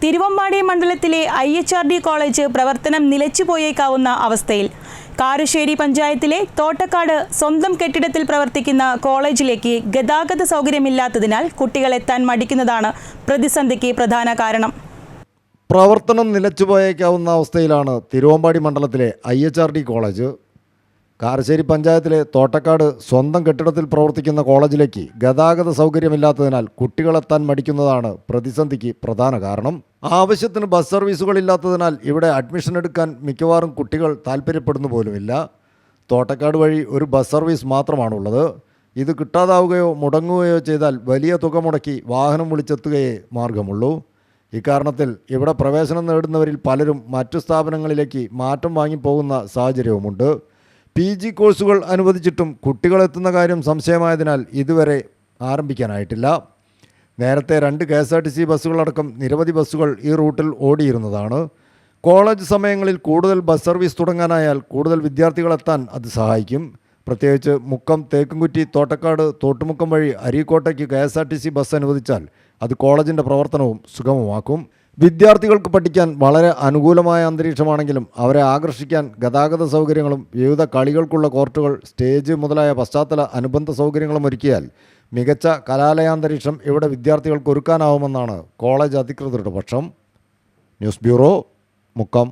തിരുവമ്പാടി മണ്ഡലത്തിലെ IHRD college പ്രവർത്തനം നിലച്ചുപോയേക്കാവുന്ന അവസ്ഥയിൽ. കാരശ്ശേരി പഞ്ചായത്തിലെ തോട്ടക്കാട് സ്വന്തം കെട്ടിടത്തിൽ പ്രവർത്തിക്കുന്ന കോളേജിലേക്ക് ഗതാഗത സൗകര്യമില്ലാത്തതിനാൽ കുട്ടികളെത്താൻ മടിക്കുന്നതാണ് പ്രതിസന്ധിക്ക് പ്രധാന കാരണം. പ്രവർത്തനം നിലച്ചുപോയേക്കാവുന്ന അവസ്ഥയിലാണ് തിരുവമ്പാടി മണ്ഡലത്തിലെ IHRD കോളേജ്. കാരശ്ശേരി പഞ്ചായത്തിലെ തോട്ടക്കാട് സ്വന്തം കെട്ടിടത്തിൽ പ്രവർത്തിക്കുന്ന കോളേജിലേക്ക് ഗതാഗത സൗകര്യമില്ലാത്തതിനാൽ കുട്ടികളെത്താൻ മടിക്കുന്നതാണ് പ്രതിസന്ധിക്ക് പ്രധാന കാരണം. ആവശ്യത്തിന് ബസ് സർവീസുകളില്ലാത്തതിനാൽ ഇവിടെ അഡ്മിഷൻ എടുക്കാൻ മിക്കവാറും കുട്ടികൾ താല്പര്യപ്പെടുന്നു പോലുമില്ല. തോട്ടക്കാട് വഴി ഒരു ബസ് സർവീസ് മാത്രമാണുള്ളത്. ഇത് കിട്ടാതാവുകയോ മുടങ്ങുകയോ ചെയ്താൽ വലിയ തുക മുടക്കി വാഹനം വിളിച്ചെത്തുകയേ മാർഗമുള്ളൂ. ഇക്കാരണത്തിൽ ഇവിടെ പ്രവേശനം നേടുന്നവരിൽ പലരും മറ്റു സ്ഥാപനങ്ങളിലേക്ക് മാറ്റം വാങ്ങിപ്പോകുന്ന സാഹചര്യവുമുണ്ട്. PG കോഴ്സുകൾ അനുവദിച്ചിട്ടും കുട്ടികളെത്തുന്ന കാര്യം സംശയമായതിനാൽ ഇതുവരെ ആരംഭിക്കാനായിട്ടില്ല. നേരത്തെ 2 KSRTC ബസ്സുകളടക്കം നിരവധി ബസ്സുകൾ ഈ റൂട്ടിൽ ഓടിയിരുന്നതാണ്. കോളേജ് സമയങ്ങളിൽ കൂടുതൽ ബസ് സർവീസ് തുടങ്ങാനായാൽ കൂടുതൽ വിദ്യാർത്ഥികളെത്താൻ അത് സഹായിക്കും. പ്രത്യേകിച്ച് മുക്കം, തേക്കുംകുറ്റി, തോട്ടക്കാട്, തോട്ടുമുക്കം വഴി അരീക്കോട്ടയ്ക്ക് KSRTC ബസ് അനുവദിച്ചാൽ അത് കോളേജിൻ്റെ പ്രവർത്തനവും സുഗമമാക്കും. വിദ്യാർത്ഥികൾക്ക് പഠിക്കാൻ വളരെ അനുകൂലമായ അന്തരീക്ഷമാണെങ്കിലും അവരെ ആകർഷിക്കാൻ ഗതാഗത സൗകര്യങ്ങളും വിവിധ കളികൾക്കുള്ള കോർട്ടുകൾ, സ്റ്റേജ് മുതലായ പശ്ചാത്തല അനുബന്ധ സൗകര്യങ്ങളും ഒരുക്കിയാൽ മികച്ച കലാലയാന്തരീക്ഷം ഇവിടെ വിദ്യാർത്ഥികൾക്ക് ഒരുക്കാനാവുമെന്നാണ് കോളേജ് അധികൃതരുടെ പക്ഷം. News bureau, Mukkam.